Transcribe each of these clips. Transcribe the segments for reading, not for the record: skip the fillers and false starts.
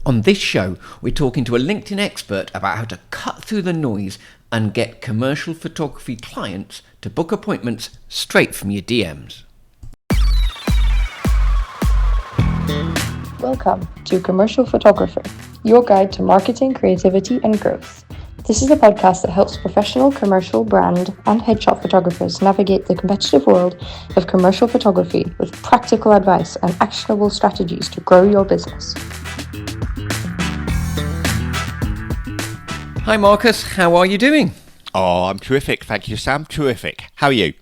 On this show, we're talking to a LinkedIn expert about how to cut through the noise and get commercial photography clients to book appointments straight from your DMs. Welcome to Commercial Photographer, your guide to marketing, creativity, and growth. This is a podcast that helps professional, commercial, brand, and headshot photographers navigate the competitive world of commercial photography with practical advice and actionable strategies to grow your business. Hi Marcus, how are you doing? Oh, I'm terrific. Thank you, Sam. Terrific. How are you?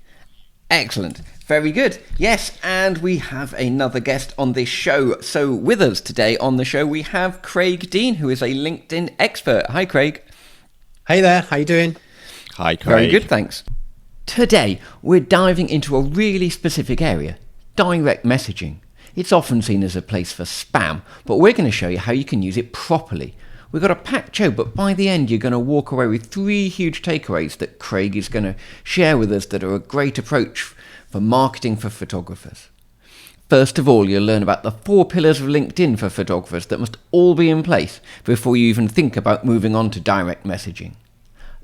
Excellent. Very good. Yes, and we have another guest on this show. So with us today on the show, we have Craig Dean, who is a LinkedIn expert. Hi, Craig. Hey there, how you doing? Hi, Craig. Very good, thanks. Today, we're diving into a really specific area, direct messaging. It's often seen as a place for spam, but we're going to show you how you can use it properly. We've got a packed show, but by the end, you're going to walk away with 3 huge takeaways that Craig is going to share with us that are a great approach for marketing for photographers. First of all, you'll learn about the 4 pillars of LinkedIn for photographers that must all be in place before you even think about moving on to direct messaging.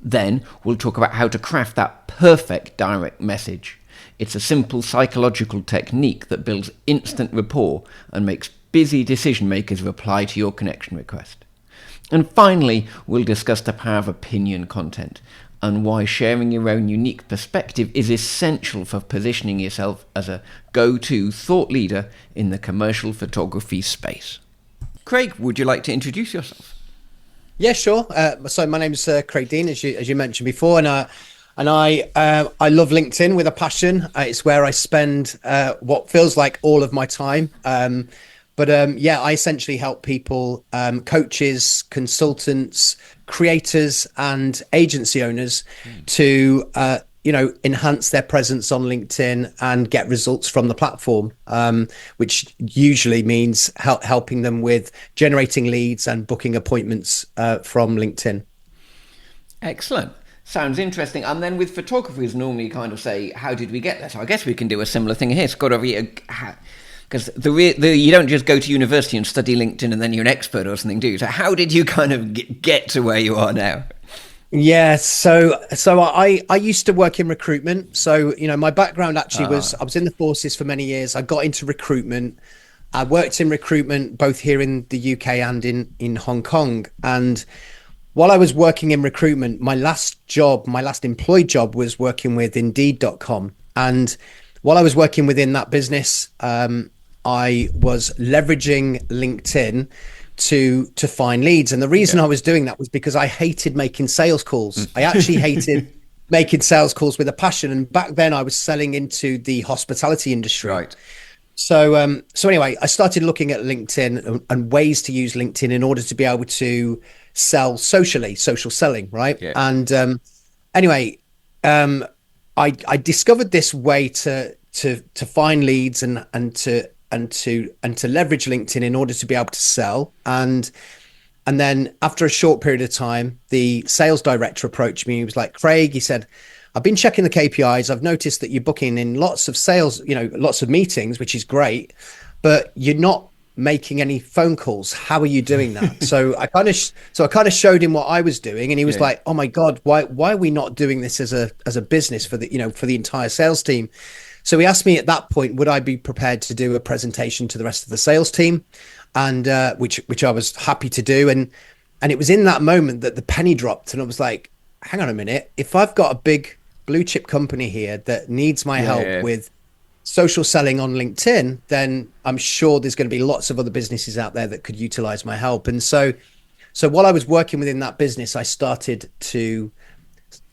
Then, we'll talk about how to craft that perfect direct message. It's a simple psychological technique that builds instant rapport and makes busy decision makers reply to your connection request. And finally, we'll discuss the power of opinion content and why sharing your own unique perspective is essential for positioning yourself as a go-to thought leader in the commercial photography space. Craig, would you like to introduce yourself? Yeah, sure. So my name's Craig Dean, as you mentioned before, and I love LinkedIn with a passion. It's where I spend what feels like all of my time. I essentially help people, coaches, consultants, creators, and agency owners to enhance their presence on LinkedIn and get results from the platform, which usually means helping them with generating leads and booking appointments from LinkedIn. Excellent. Sounds interesting. And then with photographers, normally kind of say, how did we get there? So I guess we can do a similar thing here. It's got to be because you don't just go to university and study LinkedIn and then you're an expert or something, do you? So how did you kind of get to where you are now? Yeah, so I used to work in recruitment. So, my background actually was, I was in the forces for many years. I got into recruitment. I worked in recruitment both here in the UK and in Hong Kong. And while I was working in recruitment, my last employed job was working with Indeed.com. And while I was working within that business, I was leveraging LinkedIn to find leads. And the reason I was doing that was because I hated making sales calls. I actually hated making sales calls with a passion. And back then I was selling into the hospitality industry. Right. So anyway, I started looking at LinkedIn and ways to use LinkedIn in order to be able to sell social selling. Right. Yeah. And I discovered this way to find leads and to leverage LinkedIn in order to be able to sell. And then after a short period of time, the sales director approached me. He was like, Craig, he said, I've been checking the KPIs. I've noticed that you're booking in lots of sales, lots of meetings, which is great, but you're not making any phone calls. How are you doing that? So I kind of showed him what I was doing, and he was like, oh my God, why are we not doing this as a business for the entire sales team? So he asked me at that point, would I be prepared to do a presentation to the rest of the sales team? And which I was happy to do. And it was in that moment that the penny dropped, and I was like, hang on a minute. If I've got a big blue chip company here that needs my help with social selling on LinkedIn, then I'm sure there's going to be lots of other businesses out there that could utilize my help. And so while I was working within that business, I started to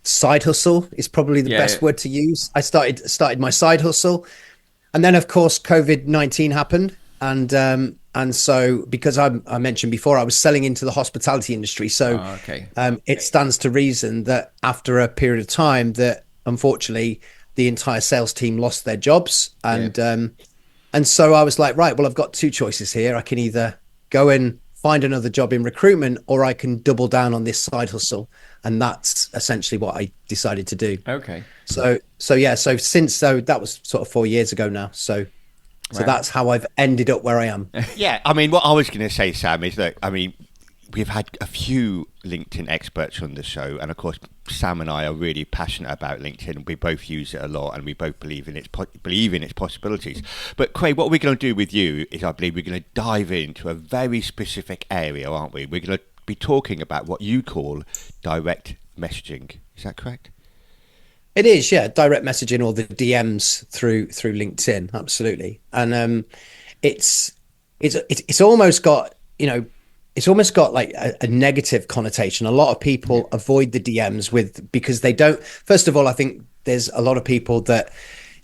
side hustle is probably the best word to use. I started my side hustle, and then of course COVID-19 happened, and so because I mentioned before I was selling into the hospitality industry, so it stands to reason that after a period of time that unfortunately the entire sales team lost their jobs, and so I was like, right, well, I've got 2 choices here. I can either go and find another job in recruitment, or I can double down on this side hustle. And that's essentially what I decided to do. Okay. So that was sort of 4 years ago now. So So that's how I've ended up where I am. Yeah, I mean, what I was going to say, Sam, is that, I mean, we've had a few LinkedIn experts on the show, and of course, Sam and I are really passionate about LinkedIn. We both use it a lot, and we both believe in its possibilities. But Craig, what we're going to do with you is, I believe, we're going to dive into a very specific area, aren't we? We're going to be talking about what you call direct messaging. Is that correct? It is, yeah, direct messaging or the DMs through LinkedIn, absolutely. And it's almost got, it's almost got like a negative connotation. A lot of people avoid the DMs because they don't. First of all, I think there's a lot of people that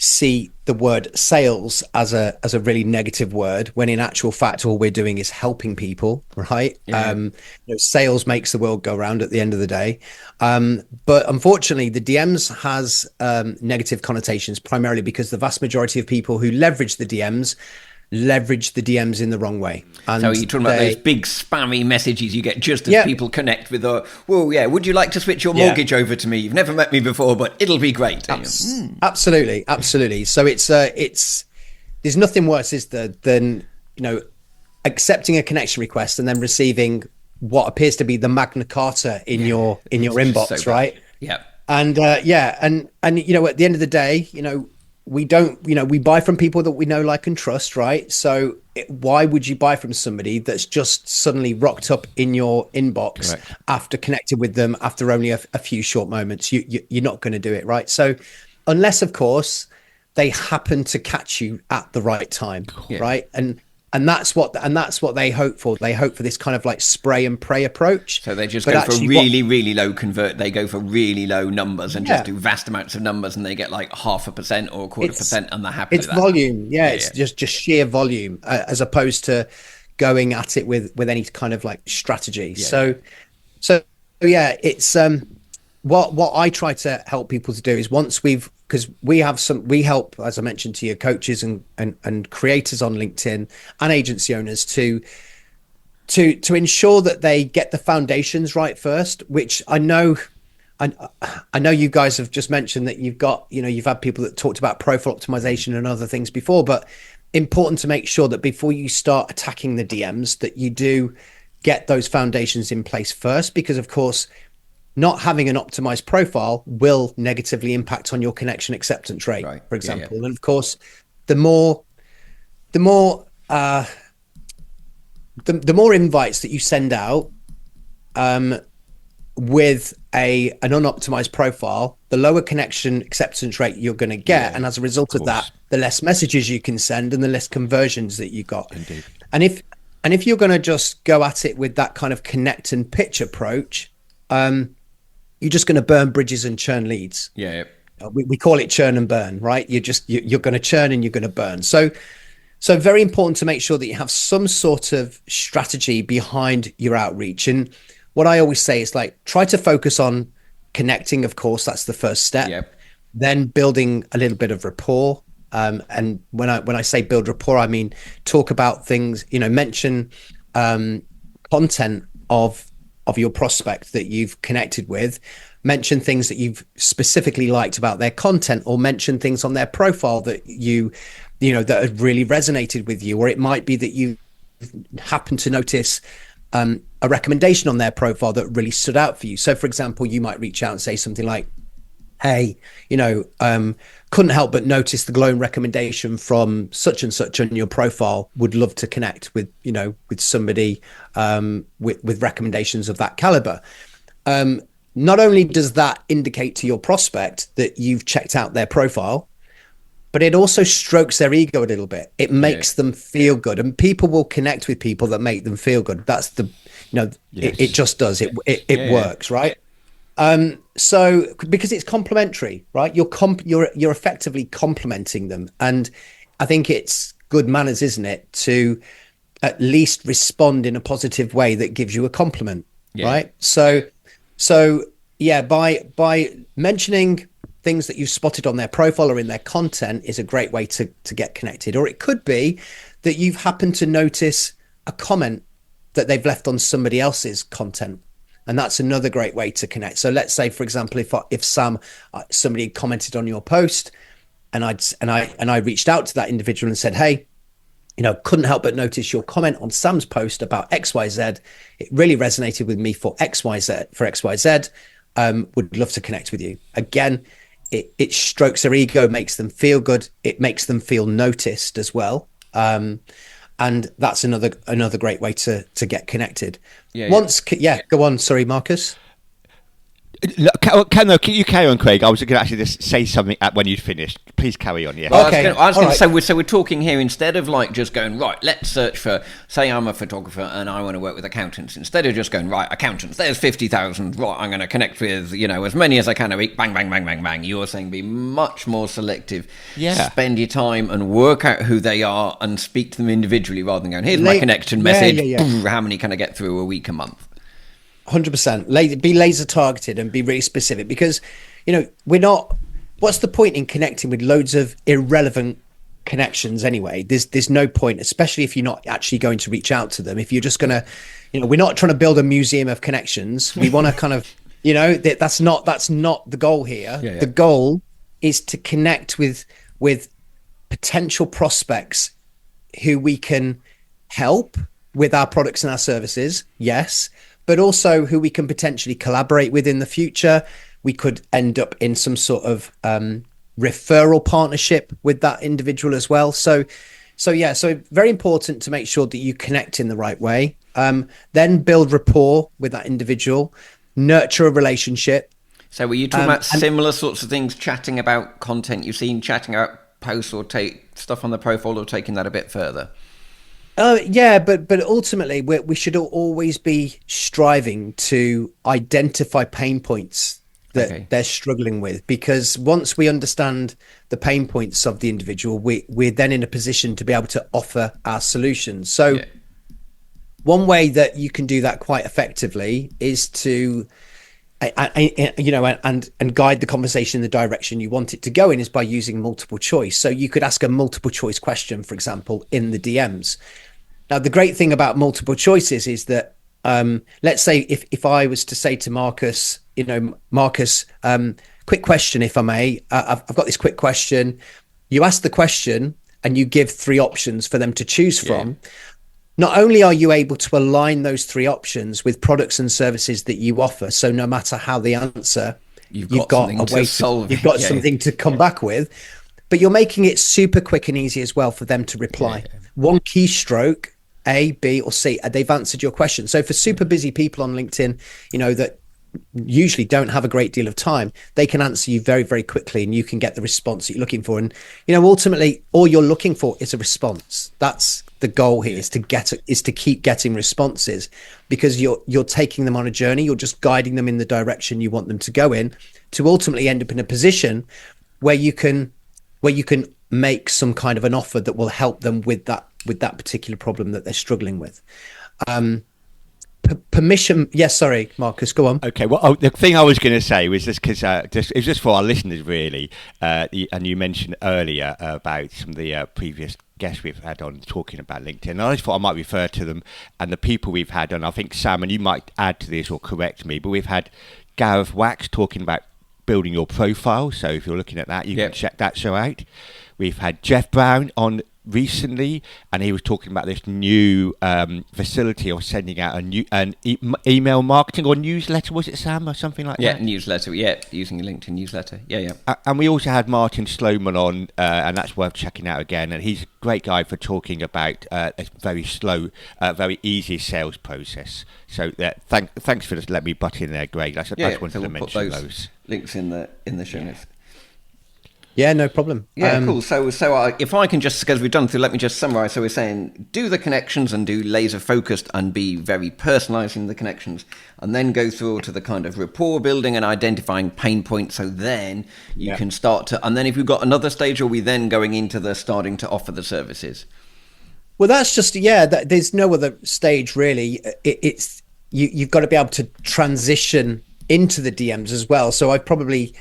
see the word sales as a really negative word, when in actual fact all we're doing is helping people, right? Sales makes the world go round at the end of the day, but unfortunately the DMs has negative connotations, primarily because the vast majority of people who leverage the DMs in the wrong way. And so you're talking about those big spammy messages you get just as people connect with would you like to switch your mortgage over to me? You've never met me before, but it'll be great. Absolutely. So it's there's nothing worse, is there, than accepting a connection request and then receiving what appears to be the Magna Carta in your inbox, so right? Yeah. And at the end of the day, we don't, we buy from people that we know, like, and trust, right? So why would you buy from somebody that's just suddenly rocked up in your inbox after connecting with them after only a few short moments? You're not going to do it, right? So unless, of course, they happen to catch you at the right time, right? And that's what they hope for. They hope for this kind of like spray and pray approach. So they just go for really low convert. They go for really low numbers and just do vast amounts of numbers, and they get like 0.5% or 0.25%, and they're happy with that. It's volume, it's just sheer volume, as opposed to going at it with any kind of like strategy. So it's what I try to help people to do is, because we help, as I mentioned to you, coaches and creators on LinkedIn and agency owners to ensure that they get the foundations right first, which I know you guys have just mentioned that you've had people that talked about profile optimization and other things before, but important to make sure that before you start attacking the DMs, that you do get those foundations in place first, because of course, not having an optimized profile will negatively impact on your connection acceptance rate, for example. And of course, the more invites that you send out with an unoptimized profile, the lower connection acceptance rate you're going to get. And as a result of that, the less messages you can send and the less conversions that you got. Indeed. And if you're going to just go at it with that kind of connect and pitch approach, you're just going to burn bridges and churn leads. We call it churn and burn, right? You're going to churn and you're going to burn. So very important to make sure that you have some sort of strategy behind your outreach. And what I always say is, like, try to focus on connecting. Of course, that's the first step. Then building a little bit of rapport. And when I say build rapport, I mean talk about things, mention content of your prospect that you've connected with, mention things that you've specifically liked about their content, or mention things on their profile that that have really resonated with you. Or it might be that you happen to notice a recommendation on their profile that really stood out for you. So for example, you might reach out and say something like, hey, couldn't help but notice the glowing recommendation from such and such on your profile. Would love to connect with somebody with recommendations of that caliber. Not only does that indicate to your prospect that you've checked out their profile, but it also strokes their ego a little bit. It makes them feel good, and people will connect with people that make them feel good. That's it just does. It works, right? So because it's complementary, right? You're effectively complementing them. And I think it's good manners, isn't it, to at least respond in a positive way that gives you a compliment, right? So by mentioning things that you've spotted on their profile or in their content is a great way to get connected. Or it could be that you've happened to notice a comment that they've left on somebody else's content, and that's another great way to connect. So let's say, for example, if somebody commented on your post, and I reached out to that individual and said, hey, couldn't help but notice your comment on Sam's post about XYZ. It really resonated with me for XYZ. Would love to connect with you. Again, it strokes their ego, makes them feel good. It makes them feel noticed as well. And that's another great way to get connected. Go on. Sorry, Marcus. Can you carry on, Craig? I was going to actually just say something when you'd finished. Please carry on. Yeah. Well, okay. I was going to say, so we're talking here, instead of like just going, right, let's search for, say I'm a photographer and I want to work with accountants. Instead of just going, right, accountants, there's 50,000. Right, I'm going to connect with, as many as I can a week. Bang, bang, bang, bang, bang. You're saying be much more selective. Yeah. Spend your time and work out who they are and speak to them individually rather than going, here's my connection message. Boom, how many can I get through a week, a month? 100%. Be laser targeted and be really specific, because what's the point in connecting with loads of irrelevant connections anyway? There's no point, especially if you're not actually going to reach out to them. If you're just gonna, we're not trying to build a museum of connections. We want to kind of, that's not the goal here. The goal is to connect with potential prospects who we can help with our products and our services, yes, but also who we can potentially collaborate with in the future. We could end up in some sort of referral partnership with that individual as well. So very important to make sure that you connect in the right way. Then build rapport with that individual, nurture a relationship. So were you talking about similar sorts of things, chatting about content you've seen, chatting about posts, or take stuff on the profile, or taking that a bit further? But ultimately we should always be striving to identify pain points that they're struggling with, because once we understand the pain points of the individual, we're then in a position to be able to offer our solutions. So one way that you can do that quite effectively is to and guide the conversation in the direction you want it to go in, is by using multiple choice. So you could ask a multiple choice question, for example, in the DMs. Now, the great thing about multiple choices is that, let's say if I was to say to Marcus, Marcus, quick question, if I may, I've got this quick question. You ask the question and you give 3 options for them to choose from. Not only are you able to align those 3 options with products and services that you offer, so no matter how they answer, you've got a way you've got something to come back with, but you're making it super quick and easy as well for them to reply. One keystroke, A, B, or C, they've answered your question. So for super busy people on LinkedIn, that usually don't have a great deal of time, they can answer you very, very quickly, and you can get the response that you're looking for. And ultimately, all you're looking for is a response. That's the goal here, is to keep getting responses, because you're taking them on a journey. You're just guiding them in the direction you want them to go in, to ultimately end up in a position where you can make some kind of an offer that will help them with that particular problem that they're struggling with. Permission. Yes, sorry, Marcus, go on. Okay, well, the thing I was going to say was just because it's just for our listeners, really. And you mentioned earlier about some of the previous guests we've had on talking about LinkedIn. And I just thought I might refer to them and the people we've had on. I think, Sam, and you might add to this or correct me, but we've had Gareth Wax talking about building your profile. So if you're looking at that, you can check that show out. We've had Jeff Brown on recently, and he was talking about this new facility of sending out an email marketing or newsletter, was it, Sam, or something like that? Yeah, newsletter, using a LinkedIn newsletter. And we also had Martin Sloman on, and that's worth checking out again, and he's a great guy for talking about a very slow, very easy sales process. So thanks for letting me butt in there, Greg. I just wanted to mention those links in the show notes. Yeah, no problem. Yeah, cool. So if I can just, because we've done through, let me just summarize. So we're saying do the connections and do laser focused and be very personalizing the connections, and then go through to the kind of rapport building and identifying pain points. So then you can start to, and then if you've got another stage, are we then going into the starting to offer the services? Well, that's just, there's no other stage really. It's you've got to be able to transition into the DMs as well. So I've probably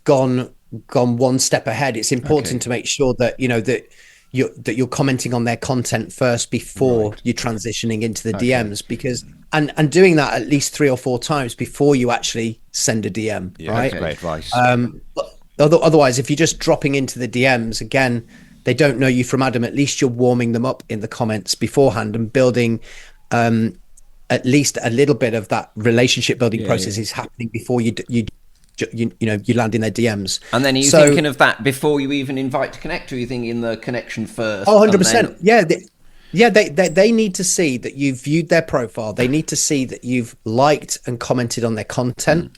gone one step ahead. It's important to make sure that that you're commenting on their content first before you're transitioning into the DMs, because and doing that at least 3 or 4 times before you actually send a DM. Right? That's great advice. Otherwise, if you're just dropping into the DMs again, they don't know you from Adam, at least you're warming them up in the comments beforehand and building at least a little bit of that relationship building process is happening before you land in their DMs. And then are you thinking of that before you even invite to connect, or are you thinking the connection first? Oh, 100%. They need to see that you've viewed their profile. They need to see that you've liked and commented on their content.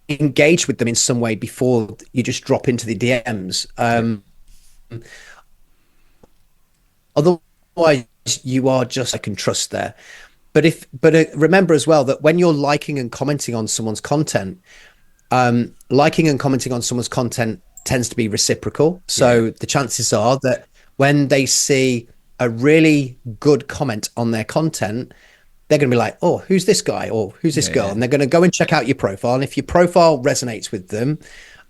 Engage with them in some way before you just drop into the DMs. Otherwise, you are just like and trust there. But remember as well that when you're liking and commenting on someone's content, liking and commenting on someone's content tends to be reciprocal. So the chances are that when they see a really good comment on their content, they're going to be like, oh, who's this guy or who's this girl? And they're going to go and check out your profile. And if your profile resonates with them,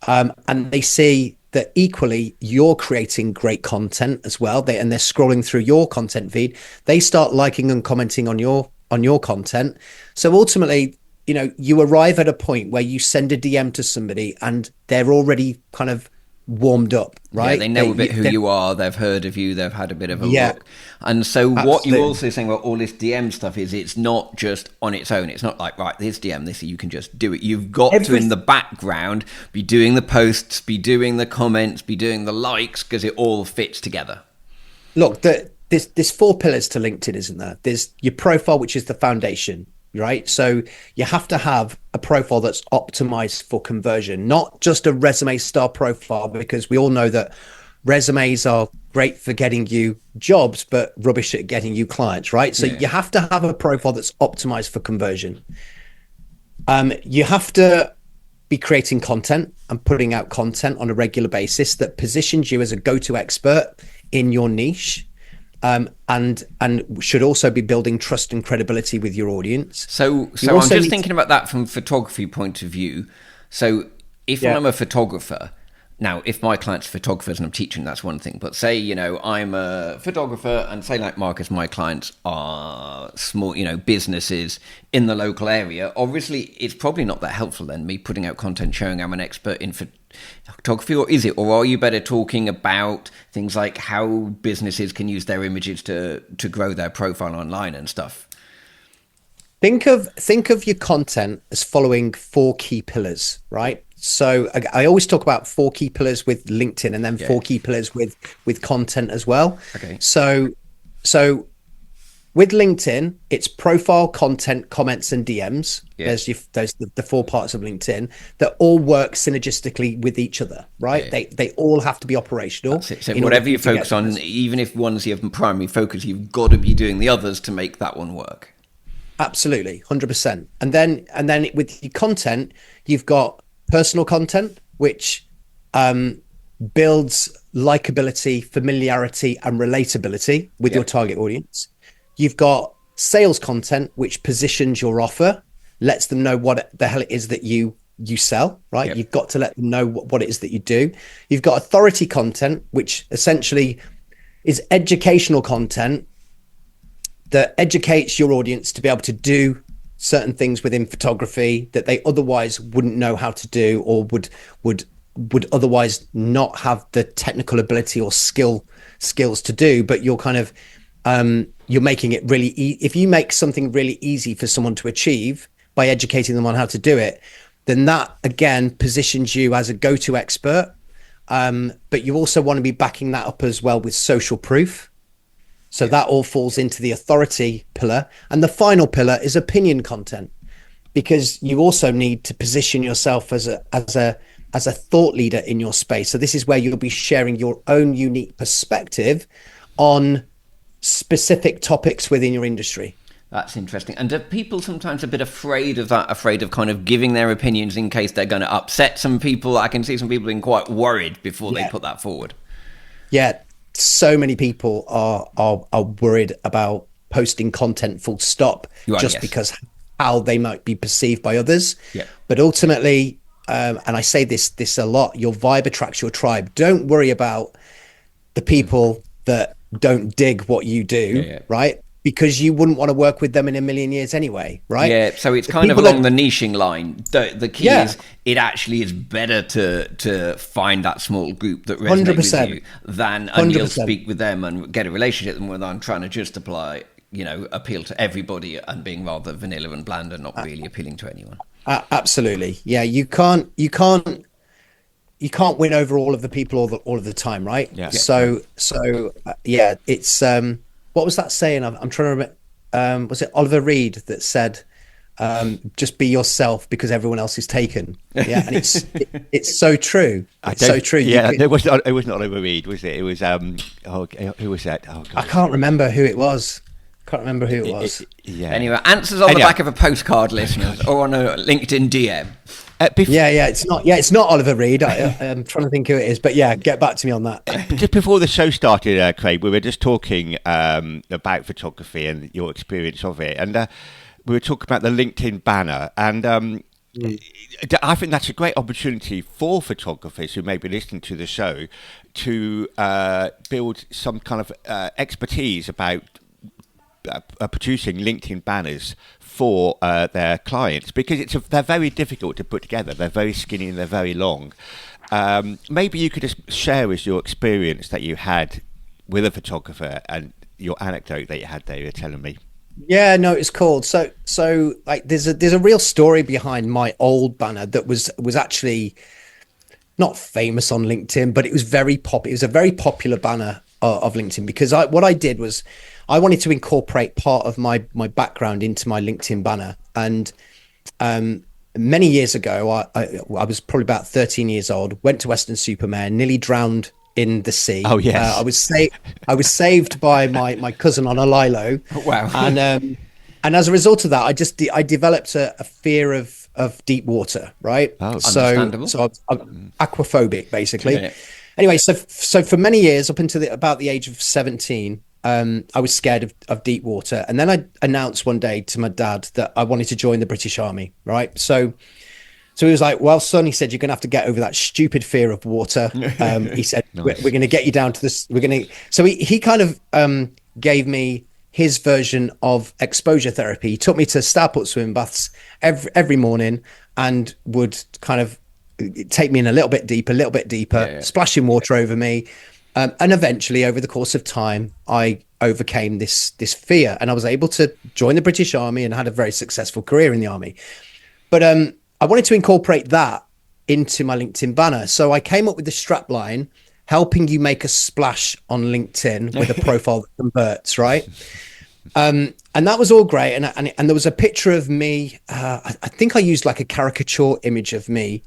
and they see that equally you're creating great content as well, and they're scrolling through your content feed, they start liking and commenting on your content. So ultimately, you arrive at a point where you send a DM to somebody and they're already kind of warmed up, right? Yeah, they know a bit who you are, they've heard of you, they've had a bit of a look. And so what you're also saying about all this DM stuff is it's not just on its own. It's not like, right, this DM, this, you can just do it. You've got to, in the background, be doing the posts, be doing the comments, be doing the likes, because it all fits together. Look, there's 4 pillars to LinkedIn, isn't there? There's your profile, which is the foundation, right? So you have to have a profile that's optimized for conversion, not just a resume style profile, because we all know that resumes are great for getting you jobs, but rubbish at getting you clients, right? So you have to have a profile that's optimized for conversion. You have to be creating content and putting out content on a regular basis that positions you as a go-to expert in your niche. And should also be building trust and credibility with your audience. So I'm just thinking about that from photography point of view. So if I'm a photographer, now if my clients are photographers and I'm teaching, that's one thing. But say, I'm a photographer and say like Marcus, my clients are small, businesses in the local area. Obviously, it's probably not that helpful then, me putting out content showing I'm an expert in photography, or is it? Or are you better talking about things like how businesses can use their images to grow their profile online and stuff? Think of your content as following 4 key pillars, right? So I always talk about 4 key pillars with LinkedIn, and then 4 key pillars with content as well. Okay. So with LinkedIn, it's profile, content, comments, and DMs. There's the 4 parts of LinkedIn that all work synergistically with each other, right? They all have to be operational. So whatever you focus on, even if one's your primary focus, you've got to be doing the others to make that one work. Absolutely, 100%. And then with your content, you've got personal content, which builds likability, familiarity, and relatability with your target audience. You've got sales content, which positions your offer, lets them know what the hell it is that you sell, right? You've got to let them know what it is that you do. You've got authority content, which essentially is educational content that educates your audience to be able to do certain things within photography that they otherwise wouldn't know how to do, or would otherwise not have the technical ability or skills to do. But you're kind of you're making it really if you make something really easy for someone to achieve by educating them on how to do it, then that again positions you as a go-to expert. But you also want to be backing that up as well with social proof. So that all falls into the authority pillar. And the final pillar is opinion content, because you also need to position yourself as a thought leader in your space. So this is where you'll be sharing your own unique perspective on specific topics within your industry. That's interesting. And are people sometimes a bit afraid of that, afraid of kind of giving their opinions in case they're going to upset some people? I can see some people being quite worried before they put that forward. Yeah. So many people are worried about posting content full stop, because how they might be perceived by others. But ultimately, and I say this a lot, your vibe attracts your tribe. Don't worry about the people that don't dig what you do, right? because you wouldn't want to work with them in a million years anyway, right? Yeah, so it's The kind of people along that- the niching line. The key Yeah. is it actually is better to find that small group that resonates with 100%. you than and you'll 100%. speak with them and get a relationship with them when I'm trying to just apply, appeal to everybody and being rather vanilla and bland and not really appealing to anyone. Absolutely. Yeah, you can't win over all of the people all of the time, right? Yeah. So yeah, it's what was that saying? I'm trying to remember. Was it Oliver Reed that said, "Just be yourself because everyone else is taken"? Yeah, and it's so true. It's so true. Yeah, it was not Oliver Reed, was it? It was who was that? Oh God, I can't remember who it was. yeah. Anyway, answers on the back of a postcard, listeners, or on a LinkedIn DM. It's not Oliver Reed. I'm trying to think who it is, but yeah, get back to me on that. Just before the show started, Craig, we were just talking about photography and your experience of it, and we were talking about the LinkedIn banner, and I think that's a great opportunity for photographers who may be listening to the show to build some kind of expertise about producing LinkedIn banners for their clients, because they're very difficult to put together. They're very skinny and they're very long. Maybe you could just share us your experience that you had with a photographer and your anecdote that you had there. You're telling me. Yeah, no, it's cool. So like there's a real story behind my old banner that was actually not famous on LinkedIn, but it was very It was a very popular banner of LinkedIn, because what I did was I wanted to incorporate part of my background into my LinkedIn banner. And many years ago, I was probably about 13 years old, went to Weston-super-Mare, nearly drowned in the sea. Oh yes. I was saved by my cousin on a lilo. Wow. And as a result of that, I developed a fear of deep water, right? Oh, understandable. So I'm aquaphobic, basically. Yeah. Anyway, so for many years, up until about the age of 17, I was scared of deep water. And then I announced one day to my dad that I wanted to join the British Army, right? So he was like, "Well, son," he said, "you're going to have to get over that stupid fear of water." He said, nice. we're going to get you down to this. So he kind of gave me his version of exposure therapy. He took me to Starport swimming baths every morning and would kind of take me in a little bit deeper, splashing water over me. And eventually, over the course of time, I overcame this fear, and I was able to join the British Army and had a very successful career in the army. But I wanted to incorporate that into my LinkedIn banner. So I came up with the strapline, helping you make a splash on LinkedIn with a profile that converts, right? And that was all great. And there was a picture of me. I think I used like a caricature image of me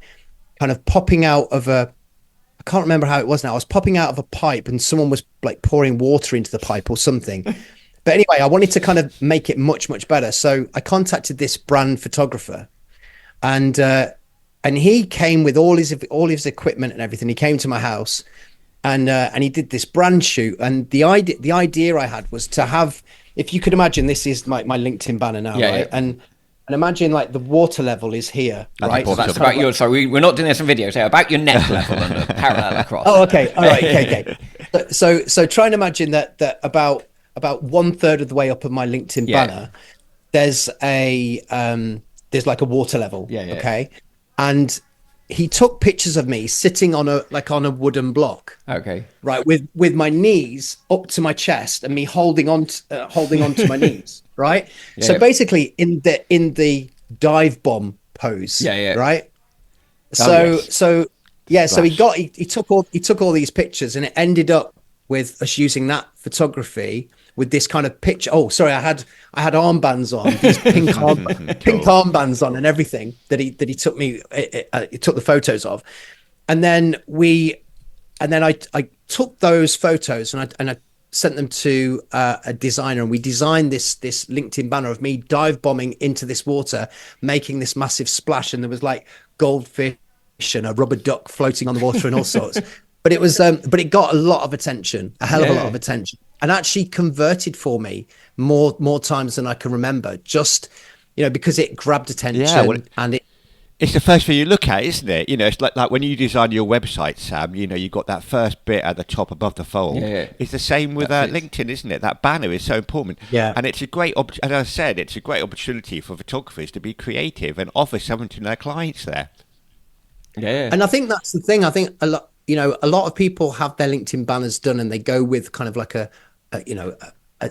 kind of popping out of I can't remember how it was now. I was popping out of a pipe and someone was like pouring water into the pipe or something. But anyway, I wanted to kind of make it much, much better. So I contacted this brand photographer, and he came with all his equipment and everything. He came to my house, and he did this brand shoot. And the idea I had was to have, if you could imagine, this is my LinkedIn banner now, right? Yeah. And imagine like the water level is here, right? So that's about your. So we're not doing this in videos here. About your neck level and the parallel across. Oh, okay, all right, okay. So try and imagine that about 1/3 of the way up of my LinkedIn banner, there's like a water level. Yeah. Okay, and he took pictures of me sitting on a wooden block. Okay. Right, with my knees up to my chest and me holding on to my knees. Right. Yeah, so basically in the dive bomb pose. Yeah. Right. So he took all these pictures, and it ended up with us using that photography with this kind of picture. Oh, sorry, I had armbands on, these pink armbands on, and everything that he took he took the photos of, and then I took those photos and I sent them to a designer, and we designed this LinkedIn banner of me dive bombing into this water, making this massive splash, and there was like goldfish and a rubber duck floating on the water and all sorts. But it got a lot of attention, a hell of a lot of attention, and actually converted for me more times than I can remember. Just because it grabbed attention, and It's the first thing you look at, isn't it? You know, it's like when you design your website, Sam. You know, you got that first bit at the top above the fold. Yeah. It's the same with LinkedIn, isn't it? That banner is so important. Yeah. And it's a great, as I said, it's a great opportunity for photographers to be creative and offer something to their clients there. Yeah. And I think that's the thing. I think a lot of people have their LinkedIn banners done and they go with kind of like a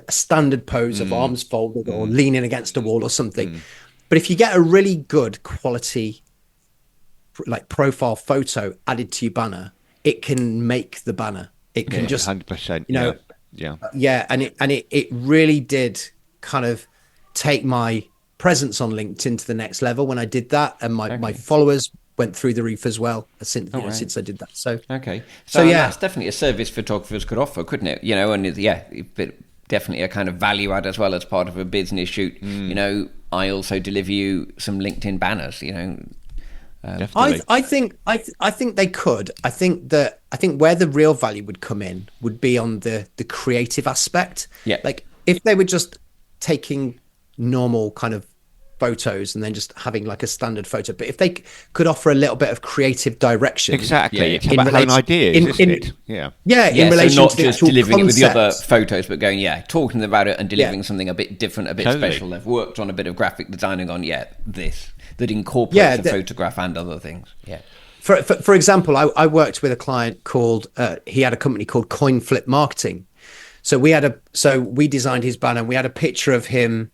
standard pose of arms folded or leaning against a wall or something. But if you get a really good quality, like profile photo added to your banner, it can make the banner. It can just 100%. Yeah. And it really did kind of take my presence on LinkedIn to the next level when I did that, and my followers went through the roof as well since I did that. So so that's definitely a service photographers could offer, couldn't it? You know, and but definitely a kind of value add as well as part of a business shoot. You know, I also deliver you some LinkedIn banners. You know, I think they could. I think where the real value would come in would be on the creative aspect. Yeah, like if they were just taking normal kind of photos and then just having like a standard photo, but if they could offer a little bit of creative direction, exactly, it's about having ideas, isn't it? In relation so not to the just actual delivering it with the other concept. photos, but going talking about it and delivering something a bit different, a bit special. They've worked on a bit of graphic designing on this that incorporates the photograph and other things. For example, I worked with a client called he had a company called Coin Flip Marketing. So we designed his banner. We had a picture of him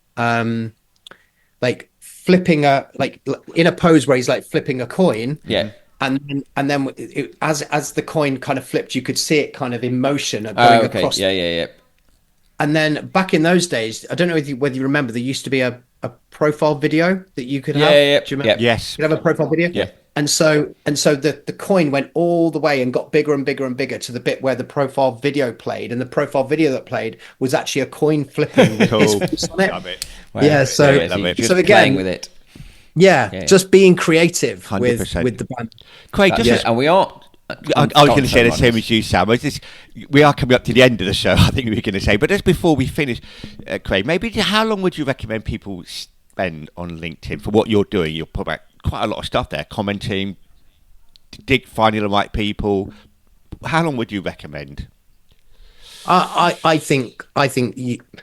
like flipping like in a pose where he's like flipping a coin. And then as the coin kind of flipped, you could see it kind of in motion going across. And then back in those days, I don't know whether you remember, there used to be a profile video that you could have. Do you remember? Yes. You could have a profile video. And so the coin went all the way and got bigger and bigger and bigger to the bit where the profile video played, and the profile video that played was actually a coin flipping with his face on it. Love it. Wow. So again, playing with it. Just being creative 100%. with the band. Craig, and we are. I was going to say the same as you, Sam. We are coming up to the end of the show, I think we were going to say. But just before we finish, Craig, maybe how long would you recommend people spend on LinkedIn for what you're doing? You'll put back quite a lot of stuff there, commenting, finding the right people. How long would you recommend? I think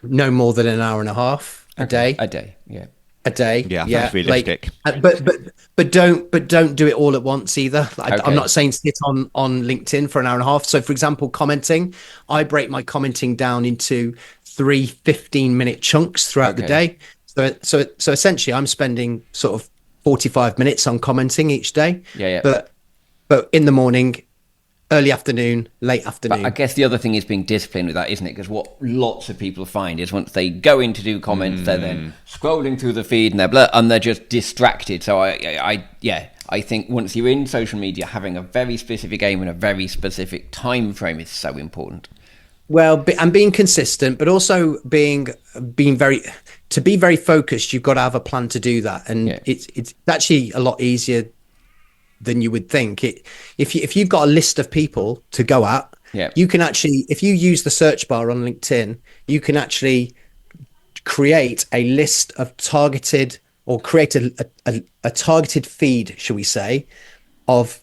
no more than an hour and a half a day. A day, yeah. A day, that's realistic. But don't do it all at once either. I'm not saying sit on LinkedIn for an hour and a half. So, for example, commenting, I break my commenting down into 3 15-minute chunks throughout the day. So essentially, I'm spending sort of 45 minutes on commenting each day. But in the morning, early afternoon, late afternoon. But I guess the other thing is being disciplined with that, isn't it? Because what lots of people find is once they go in to do comments, they're then scrolling through the feed and they're just distracted. So I think once you're in social media, having a very specific aim and a very specific time frame is so important. Well, and being consistent, but also being very focused. You've got to have a plan to do that, and it's actually a lot easier than you would think. If you've got a list of people to go at, you can actually, if you use the search bar on LinkedIn, you can actually create a list of targeted, or create a targeted feed, shall we say, of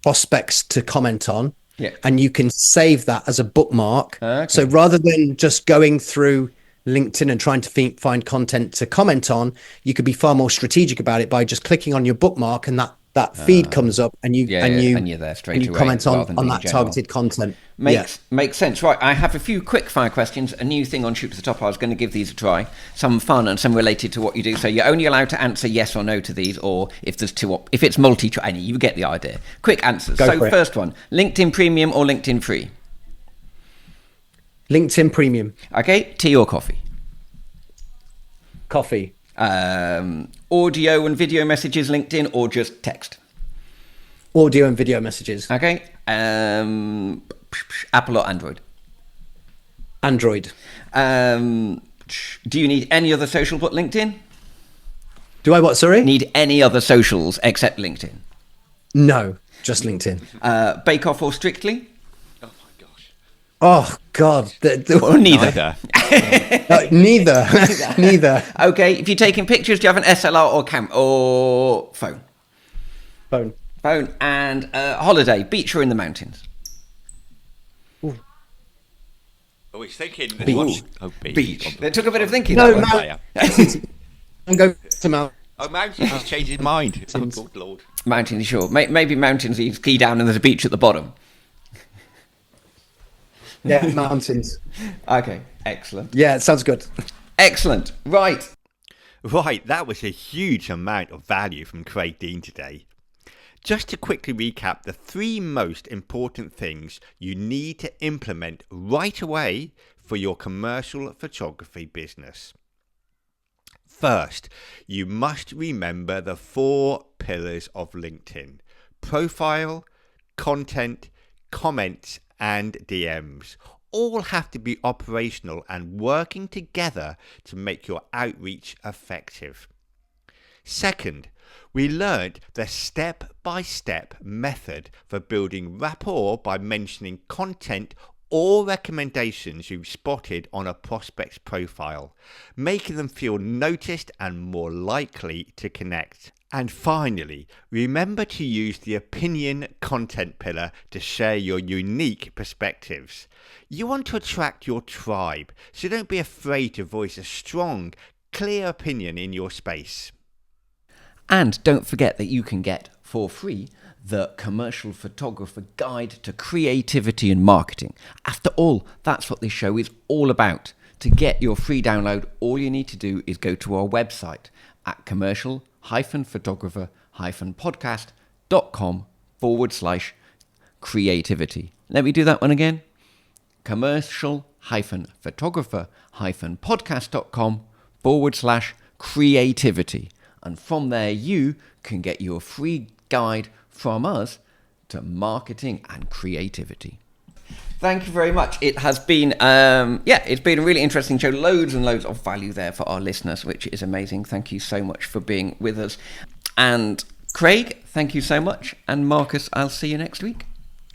prospects to comment on. And you can save that as a bookmark. So rather than just going through LinkedIn and trying to find content to comment on, you could be far more strategic about it by just clicking on your bookmark, and that feed comes up, and you're there straight away, comment on that targeted content. Makes sense. Right, I have a few quick fire questions, a new thing on Shoot to the Top. I was going to give these a try, some fun and some related to what you do. So you're only allowed to answer yes or no to these, or if there's if it's multi-choice, you get the idea. Quick answers. First one, LinkedIn Premium or LinkedIn Free? LinkedIn Premium. Okay, tea or coffee? Coffee. Audio and video messages LinkedIn, or just text? Audio and video messages. Okay. Apple or Android? Android. Do you need any other social but LinkedIn? Do I what, sorry? Need any other socials except LinkedIn? No, just LinkedIn. Bake Off or Strictly? Oh God! Or neither. Neither. Okay. If you're taking pictures, do you have an SLR or or phone? Phone. Phone. And holiday, beach or in the mountains? Oh, he's thinking. Beach. Oh, Beach. It took a bit of thinking. No, that one. mountains. I'm going to mountains. Oh, mountains. He's changed his mind. Oh, good Lord. Mountains, sure. Maybe mountains, you ski down and there's a beach at the bottom. Yeah, mountains. Okay, excellent. Yeah, it sounds good. Excellent. Right. Right, that was a huge amount of value from Craig Dean today. Just to quickly recap the 3 most important things you need to implement right away for your commercial photography business. First, you must remember the 4 pillars of LinkedIn: profile, content, comments, and DMs. All have to be operational and working together to make your outreach effective. Second, we learned the step-by-step method for building rapport by mentioning content or recommendations you've spotted on a prospect's profile, making them feel noticed and more likely to connect. And finally, remember to use the opinion content pillar to share your unique perspectives. You want to attract your tribe, so don't be afraid to voice a strong, clear opinion in your space. And don't forget that you can get for free the Commercial Photographer Guide to Creativity and Marketing. After all, that's what this show is all about. To get your free download, all you need to do is go to our website at commercial-photographer-podcast.com/creativity. Let me do that one again. commercial-photographer-podcast.com/creativity. And from there, you can get your free guide from us to marketing and creativity. Thank you very much. It has been, it's been a really interesting show. Loads and loads of value there for our listeners, which is amazing. Thank you so much for being with us. And Craig, thank you so much. And Marcus, I'll see you next week.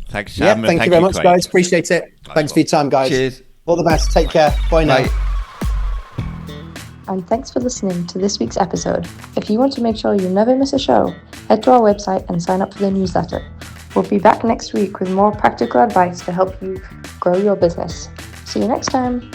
Thanks, Sam. Yeah, thank you very much, Craig. guys. Appreciate it. Thanks for your time, guys. Cheers. All the best. Take care. Bye now. Bye. And thanks for listening to this week's episode. If you want to make sure you never miss a show, head to our website and sign up for the newsletter. We'll be back next week with more practical advice to help you grow your business. See you next time.